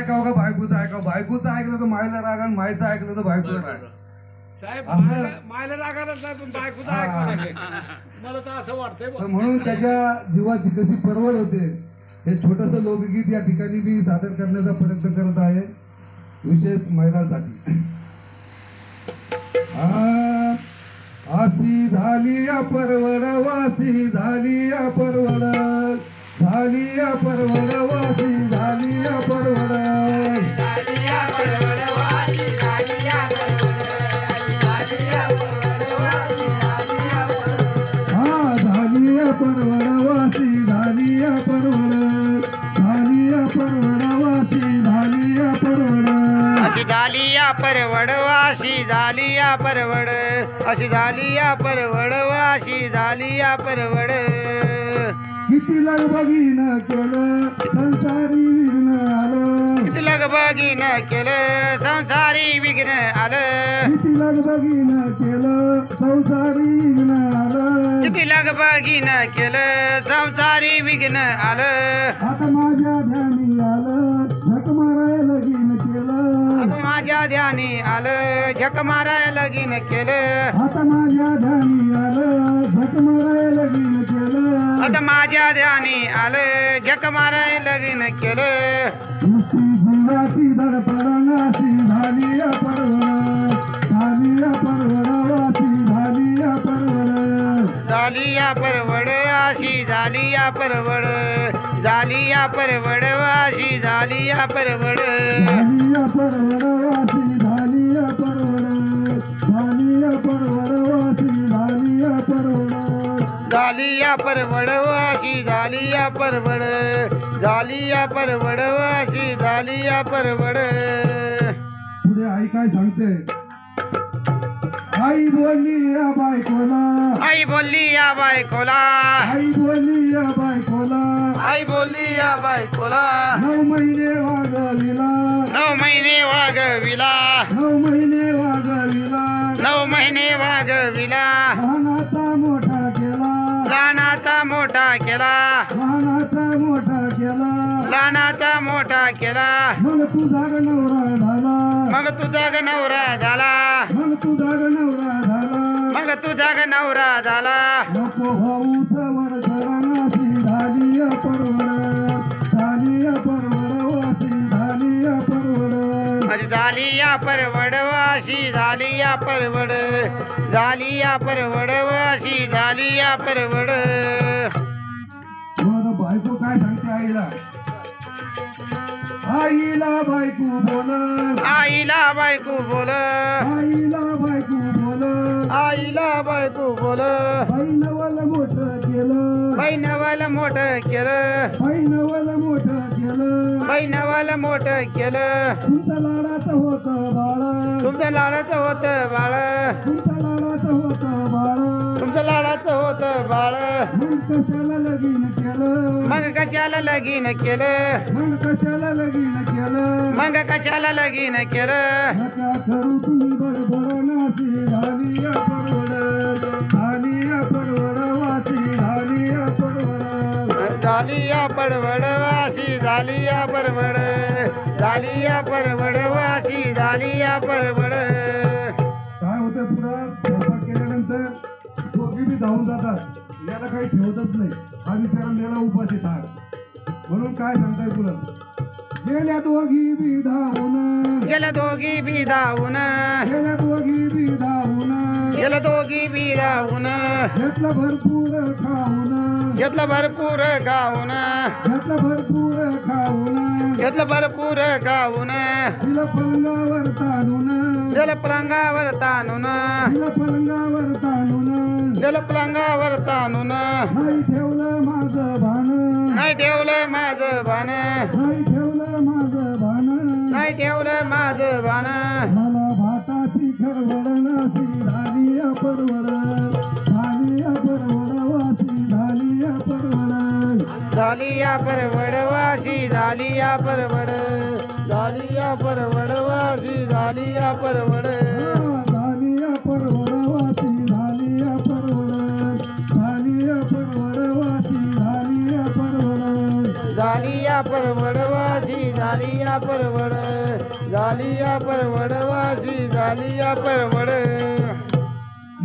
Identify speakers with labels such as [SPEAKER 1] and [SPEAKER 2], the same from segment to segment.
[SPEAKER 1] ऐकावं का बायकोचं ऐकावं? बायकोचं ऐकलं तर मायला राग आणि मायचं ऐकलं तर बायकोला राग.
[SPEAKER 2] साहेब
[SPEAKER 1] असं-
[SPEAKER 2] मायला रागायलाच नाही पण बायकोचा
[SPEAKER 1] हा.
[SPEAKER 2] ऐकावं लागेल. मला तर असं वाटतंय
[SPEAKER 1] तर
[SPEAKER 2] बा.
[SPEAKER 1] म्हणून त्याच्या जीवाची कशी परवड होते हे छोटस लोकगीत या ठिकाणी मी सादर करण्याचा प्रयत्न करत आहे, विशेष महिलांसाठी. अशी झाली या परवड, वासी झाली या परवड, झाली या परवड, वासी झाली या परवड. हा झाली या परवड, वासी झाली या परवड, झाली या परवड, वासी झाली या परवड.
[SPEAKER 3] अशी झाली या परवड अशी झाली या परवड, अशी झाली या परवड अशी झाली या परवड.
[SPEAKER 1] किती लगबगीनं केलं संसारी विघ्न आलं,
[SPEAKER 3] किती लगबगीनं केलं संसारी विघ्न आलं,
[SPEAKER 1] किती लगबगीनं केलं संसारी विघ्न आलं.
[SPEAKER 3] किती लगबगीनं केलं संसारी विघ्न आलं.
[SPEAKER 1] आता माझ्या ध्यानी आलं झक मारायला लगीन केलं,
[SPEAKER 3] आता माझ्या ध्यानी आलं झक मारायला लगीन केलं.
[SPEAKER 1] आता माझ्या ध्यानी आलं झक मारायला लगीन केलं.
[SPEAKER 3] आता माझ्या ध्यानी आलं झक मारायला लगीन केलं.
[SPEAKER 1] नुसती जीवाची धडपडणाशी झाली या परवड, झाली या परवड, वासी झाली या परवड.
[SPEAKER 3] झाली या परवड अशी झाली या परवड, झाली या परवड अशी झाली या परवड.
[SPEAKER 1] झाली या परवड, वासी झाली या परवड, झाली या परवड, वासी झाली या परवड.
[SPEAKER 3] झाली या परवड अशी झाली या परवड, झाली या परवड अशी झाली या परवड.
[SPEAKER 1] पुढे आई काय सांगते? आई बोलली या बायकोला,
[SPEAKER 3] आई बोलली या बायकोला,
[SPEAKER 1] आई बोलली या बायकोला,
[SPEAKER 3] आई बोलली या बायकोला.
[SPEAKER 1] 9 महिने वागविला,
[SPEAKER 3] 9 महिने वागविला,
[SPEAKER 1] 9 महिने वागविला.
[SPEAKER 3] 9 महिने वागविला.
[SPEAKER 1] लहानाचा मोठा केला,
[SPEAKER 3] लहानाचा मोठा केला,
[SPEAKER 1] लहानाचा मोठा केला.
[SPEAKER 3] लहानाचा मोठा केला.
[SPEAKER 1] मग तुझा ग नवरा झाला,
[SPEAKER 3] मग तुझा ग नवरा झाला,
[SPEAKER 1] मग तुझा ग नवरा झाला.
[SPEAKER 3] मग तुझा ग नवरा झाला.
[SPEAKER 1] नको होऊ सवर सरांशी झाली या परवड, झाली या परवड, वासी झाली या परवड.
[SPEAKER 3] अशी झाली या परवड अशी झाली या परवड, झाली या परवड अशी झाली या परवड.
[SPEAKER 1] मग बायको काय सांगते आईला? आईला बायको बोल,
[SPEAKER 3] आईला बायको बोल,
[SPEAKER 1] आईला बायको बोल.
[SPEAKER 3] आईला बायको बोल.
[SPEAKER 1] बहिणवल मोठं केलं,
[SPEAKER 3] बहिणवाला मोठं केलं,
[SPEAKER 1] बहिणवल मोठं केलं.
[SPEAKER 3] बहिणवाला मोठं केलं.
[SPEAKER 1] तुमचं लाडाचं होतं बाळ,
[SPEAKER 3] तुमचं लाडाचं होतं बाळ,
[SPEAKER 1] तुमचं लाडाचं होतं बाळ.
[SPEAKER 3] तुमचं लाडाचं होतं बाळ.
[SPEAKER 1] मग कशाला लगीन केलं,
[SPEAKER 3] मग कशाला लगीन केलं,
[SPEAKER 1] मग कशाला लगीन केलं.
[SPEAKER 3] मग कशाला लगीन केलं.
[SPEAKER 1] नका करू तुम्ही बडबड नाशी झाली या परवड, झाली या परवड, वासी झाली या परवड.
[SPEAKER 3] झाली या परवड वाशी झाली या परवड, झाली या परवड वाशी झाली या परवड.
[SPEAKER 1] काय होतं पुढं स्वयंपाक केल्यानंतर दोघी बी धावून जातात, याला काही ठेवतच नाही. हा विचार मेला उपाशी थाट. म्हणून काय सांगताय पुढं? गेल्या दोघी बी धावून,
[SPEAKER 3] गेल्या दोघी बी धावून,
[SPEAKER 1] गेल्या दोघी बी धावून.
[SPEAKER 3] गेल्या दोघी बी धावून.
[SPEAKER 1] घेतलं भरपूर खाऊन,
[SPEAKER 3] घेतलं भरपूर खाऊन,
[SPEAKER 1] घेतलं भरपूर खाऊन.
[SPEAKER 3] घेतलं भरपूर खाऊन.
[SPEAKER 1] तिला पलंगावर ताणून,
[SPEAKER 3] गेलं पलंगावर ताणून,
[SPEAKER 1] तिला पलंगावर ताणून.
[SPEAKER 3] गेलं पलंगावर ताणून.
[SPEAKER 1] नाही ठेवलं माझं भान,
[SPEAKER 3] नाही ठेवलं माझं भान,
[SPEAKER 1] नाही ठेवलं माझं भान.
[SPEAKER 3] नाही ठेवलं माझं भान.
[SPEAKER 1] मला भाताची खरवडणाची झाली या परवड, झाली या परवड, वासी झाली या परवड.
[SPEAKER 3] झाली या परवड वाशी झाली या परवड, झाली या परवड वाशी झाली या परवड.
[SPEAKER 1] झाली या परवड, वासी झाली या परवड, झाली या परवड, वासी झाली या परवड.
[SPEAKER 3] झाली या परवड वाशी झाली झाली या परवड झाली या परवड वाशी झाली या परवड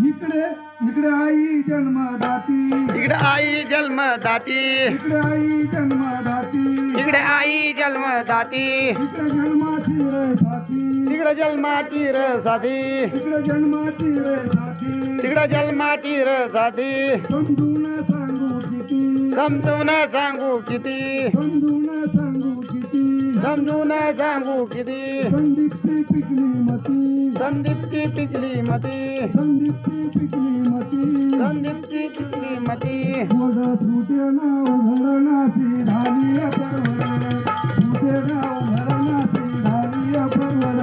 [SPEAKER 1] इकडे इकडे आई जन्मदाती
[SPEAKER 3] इकडे आई जन्मदाती
[SPEAKER 1] इकडे आई जन्मदाती
[SPEAKER 3] इकडे आई जन्मदाती
[SPEAKER 1] इकडे जन्माची रे साथी
[SPEAKER 3] तिकडे जन्माची र साधी
[SPEAKER 1] इकडे जन्माची रे साथी
[SPEAKER 3] तिकडे जन्माची र साधी
[SPEAKER 1] समजून सांगू किती
[SPEAKER 3] समजून सांगू किती
[SPEAKER 1] समजून सांगू किती
[SPEAKER 3] समजून सांगू किती
[SPEAKER 1] संदीपची पिकली मती
[SPEAKER 3] संदीपची पिकली मती
[SPEAKER 1] संदीपची पिकली मती
[SPEAKER 3] संदीपची पिकली मती
[SPEAKER 1] गोड सुटे नाव घरणाची झाली परवड सुटे नाव घरणाची झाली परवड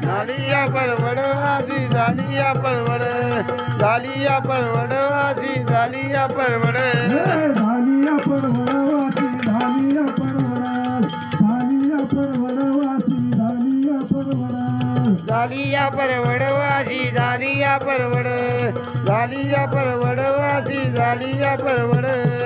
[SPEAKER 3] झाली या परवड वाशी झाली या परवड झाली या परवड वाशी झाली या परवड
[SPEAKER 1] झाली परवड वासी झाली परवड झाली परवड वासी झाली परवड
[SPEAKER 3] झाली या परवड वाशी झाली या परवड झाली या परवड वाशी झाली या परवड